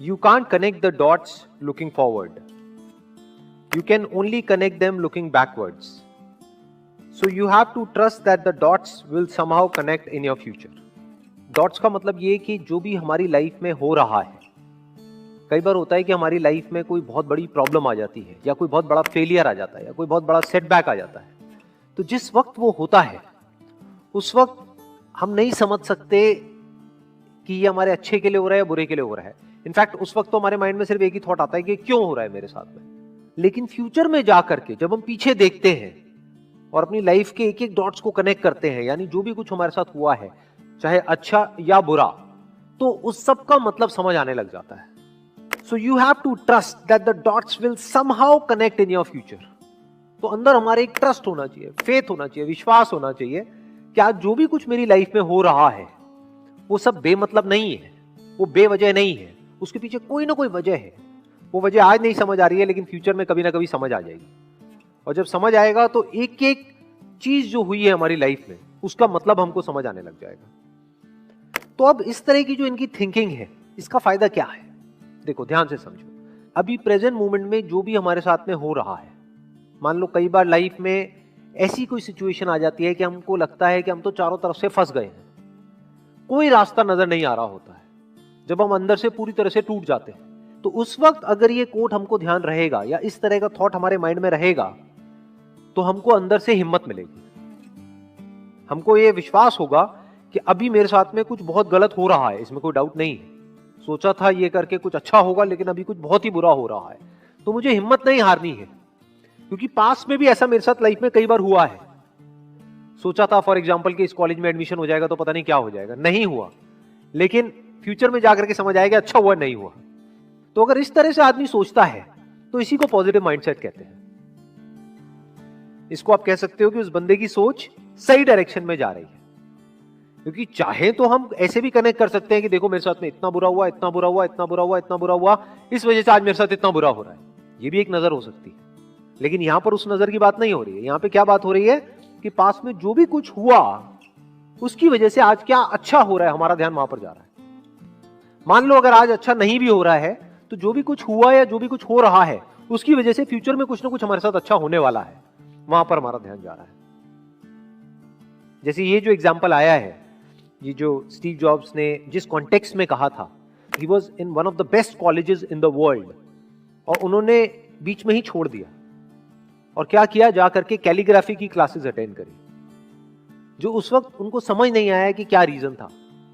You can't connect the dots looking forward. You can only connect them looking backwards. So you have to trust that the dots will somehow connect in your future. Dots का मतलब ये कि जो भी हमारी life में हो रहा है, कई बार होता है कि हमारी लाइफ में कोई बहुत बड़ी प्रॉब्लम आ जाती है या कोई बहुत बड़ा फेलियर आ जाता है या कोई बहुत बड़ा सेटबैक आ जाता है। तो जिस वक्त वो होता है उस वक्त हम नहीं समझ सकते कि ये हमारे अच्छे के लिए हो रहा है या बुरे के लिए हो रहा है। इनफैक्ट उस वक्त तो हमारे माइंड में सिर्फ एक ही थॉट आता है कि क्यों हो रहा है मेरे साथ में। लेकिन फ्यूचर में जाकर के जब हम पीछे देखते हैं और अपनी लाइफ के एक एक डॉट्स को कनेक्ट करते हैं, यानी जो भी कुछ हमारे साथ हुआ है चाहे अच्छा या बुरा, तो उस सब का मतलब समझ आने लग जाता है। So you have to trust that the dots will somehow connect in your future. तो अंदर हमारे एक ट्रस्ट होना चाहिए, फेथ होना चाहिए, विश्वास होना चाहिए कि आज जो भी कुछ मेरी लाइफ में हो रहा है वो सब बेमतलब नहीं है, वो बेवजह नहीं है, उसके पीछे कोई ना कोई वजह है। वो वजह आज नहीं समझ आ रही है लेकिन फ्यूचर में कभी ना कभी समझ आ जाएगी। और जब समझ आएगा तो एक एक चीज जो हुई है हमारी लाइफ में उसका मतलब हमको समझ आने लग जाएगा। तो अब इस तरह की जो इनकी थिंकिंग है, इसका फायदा क्या है? देखो ध्यान से समझो। अभी प्रेजेंट मोमेंट में जो भी हमारे साथ में हो रहा है, मान लो कई बार लाइफ में ऐसी कोई सिचुएशन आ जाती है कि हमको लगता है कि हम तो चारों तरफ से फंस गए हैं, कोई रास्ता नजर नहीं आ रहा होता है, जब हम अंदर से पूरी तरह से टूट जाते हैं। तो उस वक्त अगर ये कोट हमको ध्यान रहेगा या इस तरह का थॉट हमारे माइंड में रहेगा तो हमको अंदर से हिम्मत मिलेगी, हमको ये विश्वास होगा कि अभी मेरे साथ में कुछ बहुत गलत हो रहा है, इसमें कोई डाउट नहीं है। सोचा था ये करके कुछ अच्छा होगा लेकिन अभी कुछ बहुत ही बुरा हो रहा है, तो मुझे हिम्मत नहीं हारनी है। क्योंकि पास्ट में भी ऐसा मेरे साथ लाइफ में कई बार हुआ है। सोचा था फॉर एग्जांपल कि इस कॉलेज में एडमिशन हो जाएगा तो पता नहीं क्या हो जाएगा, नहीं हुआ, लेकिन फ्यूचर में जाकर के समझ आएगा अच्छा हुआ नहीं हुआ। तो अगर इस तरह से आदमी सोचता है तो इसी को पॉजिटिव माइंडसेट कहते हैं। इसको आप कह सकते हो कि उस बंदे की सोच सही डायरेक्शन में जा रही है। क्योंकि चाहे तो हम ऐसे भी कनेक्ट कर सकते हैं कि देखो मेरे साथ में इतना बुरा हुआ, इतना बुरा हुआ, इतना बुरा हुआ, इतना बुरा हुआ, इस वजह से आज मेरे साथ इतना बुरा हो रहा है, ये भी एक नजर हो सकती है। लेकिन यहां पर उस नजर की बात नहीं हो रही है। यहां पे क्या बात हो रही है कि पास में जो भी कुछ हुआ उसकी वजह से आज क्या अच्छा हो रहा है, हमारा ध्यान वहां पर जा रहा है। मान लो अगर आज अच्छा नहीं भी हो रहा है तो जो भी कुछ हुआ या जो भी कुछ हो रहा है उसकी वजह से फ्यूचर में कुछ ना कुछ हमारे साथ अच्छा होने वाला है, वहां पर हमारा ध्यान जा रहा है। जैसे ये जो एग्जाम्पल आया है, ये जो स्टीव जॉब्स ने जिस कॉन्टेक्स्ट में कहा था, he was in one of the best colleges in the world, और उन्होंने बीच में ही छोड़ दिया और क्या किया, जाकर के कैलीग्राफी की क्लासेस अटेंड करी, जो उस वक्त उनको समझ नहीं आया कि क्या रीजन था।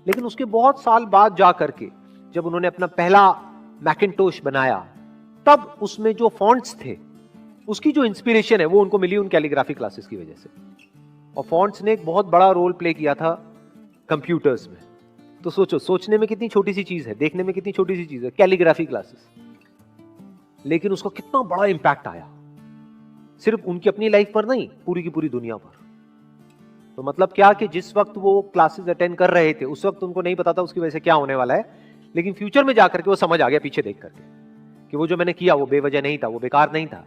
लेकिन उसके बहुत साल बाद जाकर के जब उन्होंने अपना पहला मैकिन्टोश बनाया, तब उसमें जो फॉन्ट्स थे उसकी जो इंस्पिरेशन है वो उनको मिली उन कैलीग्राफी क्लासेस की वजह से। और फॉन्ट्स ने एक बहुत बड़ा रोल प्ले किया था कंप्यूटर्स में। तो सोचो, सोचने में कितनी छोटी सी चीज है, देखने में कितनी छोटी सी चीज है, कैलीग्राफी क्लासेस, लेकिन उसका कितना बड़ा इंपैक्ट आया, सिर्फ उनकी अपनी लाइफ पर नहीं, पूरी की पूरी दुनिया पर। तो मतलब क्या कि जिस वक्त वो क्लासेस अटेंड कर रहे थे उस वक्त उनको नहीं पता था उसकी वजह से क्या होने वाला है, लेकिन फ्यूचर में जाकर के वो समझ आ गया पीछे देख करके कि वो जो मैंने किया वो बेवजह नहीं था, वो बेकार नहीं था,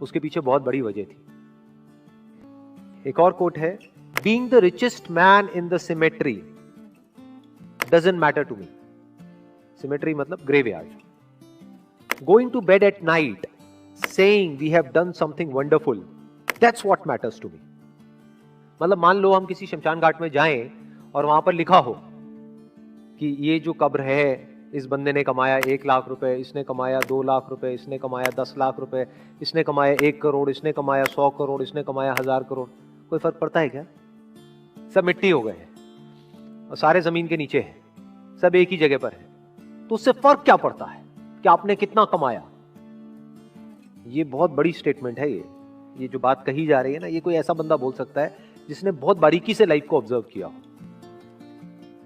उसके पीछे बहुत बड़ी वजह थी। एक और कोट है, being the richest man in the cemetery doesn't matter to me. Cemetery मतलब graveyard. Going to bed at night saying we have done something wonderful, that's what matters to me. मतलब मान लो हम किसी शमशान घाट में जाएं और वहां पर लिखा हो कि ये जो कब्र है, इस बंदे ने कमाया 1 लाख रुपए, इसने कमाया 2 लाख रुपए, इसने कमाया 10 लाख रुपए, इसने कमाया 1 करोड़, इसने कमाया 100 करोड़, इसने कमाया 1000 करोड़। कोई फर्क पड़ता है क्या? सब मिट्टी हो गए हैं और सारे जमीन के नीचे हैं, सब एक ही जगह पर है, तो उससे फर्क क्या पड़ता है कि आपने कितना कमाया? ये बहुत बड़ी स्टेटमेंट है। ये जो बात कही जा रही है ना, ये कोई ऐसा बंदा बोल सकता है जिसने बहुत बारीकी से लाइफ को ऑब्जर्व किया हो।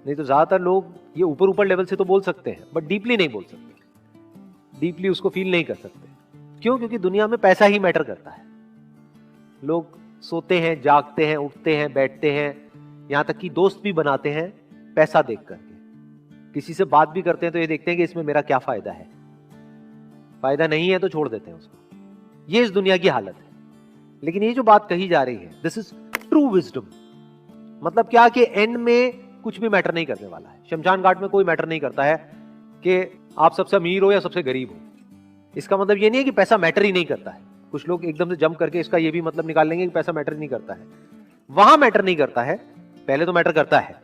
नहीं तो ज्यादातर लोग ये ऊपर ऊपर लेवल से तो बोल सकते हैं बट डीपली नहीं बोल सकते, डीपली उसको फील नहीं कर सकते। क्यों? क्योंकि दुनिया में पैसा ही मैटर करता है। लोग सोते हैं, जागते हैं, उठते हैं, बैठते हैं, यहां तक कि दोस्त भी बनाते हैं पैसा देख करके। किसी से बात भी करते हैं तो ये देखते हैं कि इसमें मेरा क्या फायदा है, फायदा नहीं है तो छोड़ देते हैं उसको। ये इस दुनिया की हालत है। लेकिन ये जो बात कही जा रही है, दिस इज ट्रू विजडम। मतलब क्या कि एंड में कुछ भी मैटर नहीं करने वाला है। शमशान घाट में कोई मैटर नहीं करता है कि आप सबसे अमीर हो या सबसे गरीब हो, इसका मतलब ये नहीं है कि पैसा मैटर ही नहीं करता है। कुछ लोग एकदम से जंप करके इसका ये भी मतलब निकाल लेंगे कि पैसा मैटर नहीं करता है। वहां मैटर नहीं करता है, पहले तो मैटर करता है,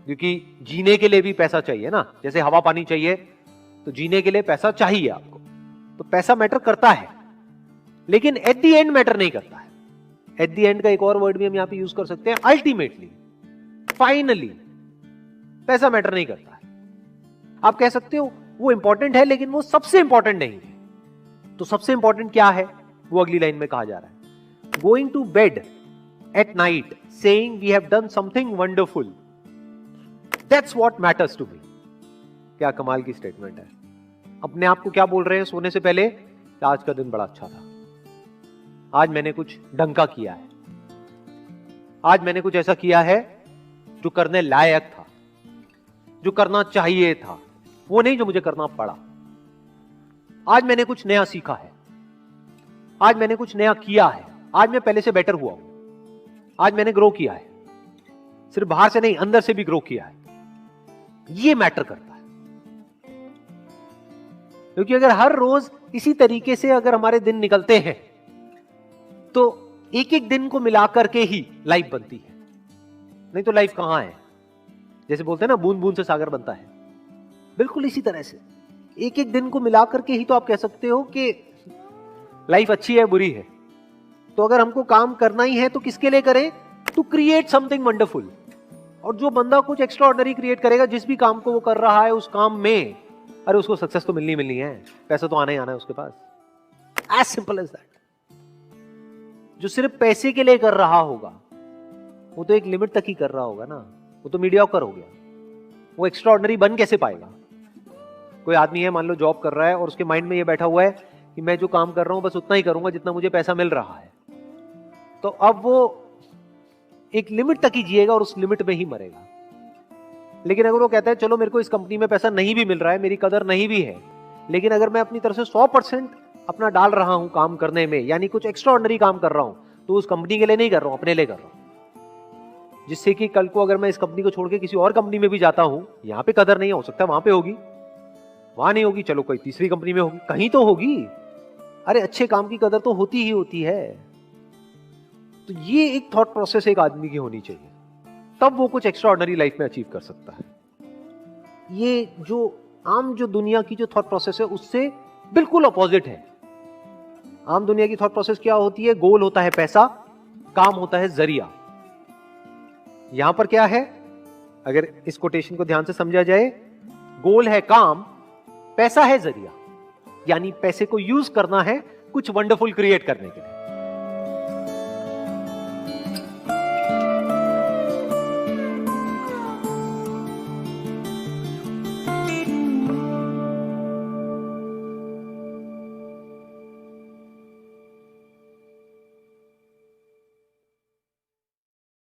क्योंकि जीने के लिए भी पैसा चाहिए ना। जैसे हवा पानी चाहिए, तो जीने के लिए पैसा चाहिए आपको, तो पैसा मैटर करता है, लेकिन एट द एंड मैटर नहीं करता है। एट द एंड का एक और वर्ड भी हम यहां पे यूज कर सकते हैं, अल्टीमेटली, फाइनली। पैसा मैटर नहीं करता है। आप कह सकते हो वो इंपॉर्टेंट है, लेकिन वो सबसे इंपॉर्टेंट नहीं है। तो सबसे इंपॉर्टेंट क्या है, वो अगली लाइन में कहा जा रहा है। Going to bed at night saying we have done something wonderful, that's what matters to me. क्या कमाल की स्टेटमेंट है। अपने आप को क्या बोल रहे हैं सोने से पहले, कि आज का दिन बड़ा अच्छा था, आज मैंने कुछ डंका किया है, आज मैंने कुछ ऐसा किया है जो करने लायक था, जो करना चाहिए था, वो नहीं जो मुझे करना पड़ा। आज मैंने कुछ नया सीखा है, आज मैंने कुछ नया किया है, आज मैं पहले से बेटर हुआ हूं, आज मैंने ग्रो किया है, सिर्फ बाहर से नहीं अंदर से भी ग्रो किया है। ये मैटर करता है, क्योंकि अगर हर रोज इसी तरीके से अगर हमारे दिन निकलते हैं तो एक एक दिन को मिलाकर के ही लाइफ बनती है, नहीं तो लाइफ कहां है। जैसे बोलते हैं ना, बूंद बूंद से सागर बनता है, बिल्कुल इसी तरह से एक एक दिन को मिलाकर के ही तो आप कह सकते हो कि लाइफ अच्छी है बुरी है। तो अगर हमको काम करना ही है तो किसके लिए करें, टू क्रिएट समथिंग वंडरफुल। और जो बंदा कुछ एक्स्ट्रा ऑर्डिनरी क्रिएट करेगा, जिस भी काम को वो कर रहा है उस काम में, अरे उसको सक्सेस तो मिलनी है, पैसा तो आना ही आना है उसके पास। As simple as that. जो सिर्फ पैसे के लिए कर रहा होगा वो तो एक लिमिट तक ही कर रहा होगा ना, वो तो मीडियोकर हो गया, वो एक्स्ट्रा ऑर्डिनरी बन कैसे पाएगा। कोई आदमी है, मान लो जॉब कर रहा है और उसके माइंड में ये बैठा हुआ है कि मैं जो काम कर रहा हूं बस उतना ही करूंगा जितना मुझे पैसा मिल रहा है, तो अब वो एक लिमिट तक ही जिएगा और उस लिमिट में ही मरेगा। लेकिन अगर वो कहता है चलो मेरे को इस कंपनी में पैसा नहीं भी मिल रहा है, मेरी कदर नहीं भी है, लेकिन अगर मैं अपनी तरफ से 100% अपना डाल रहा हूं काम करने में, यानी कुछ एक्स्ट्रा ऑर्डिनरी काम कर रहा हूं, तो उस कंपनी के लिए नहीं कर रहा हूं, अपने लिए कर रहा हूं, जिससे कि कल को अगर मैं इस कंपनी को छोड़ के किसी और कंपनी में भी जाता हूं, यहां पे कदर नहीं हो सकता, वहां पे होगी, वहां नहीं होगी, चलो कोई तीसरी कंपनी में होगी, कहीं तो होगी। अरे अच्छे काम की कदर तो होती ही होती है। तो ये एक थॉट प्रोसेस एक आदमी की होनी चाहिए, तब वो कुछ एक्स्ट्रा ऑर्डिनरी लाइफ में अचीव कर सकता है। ये जो आम जो दुनिया की जो थॉट प्रोसेस है उससे बिल्कुल अपोजिट है। आम दुनिया की थॉट प्रोसेस क्या होती है, गोल होता है पैसा, काम होता है जरिया। यहां पर क्या है, अगर इस कोटेशन को ध्यान से समझा जाए, गोल है काम, पैसा है जरिया, यानी पैसे को यूज करना है कुछ वंडरफुल क्रिएट करने के लिए।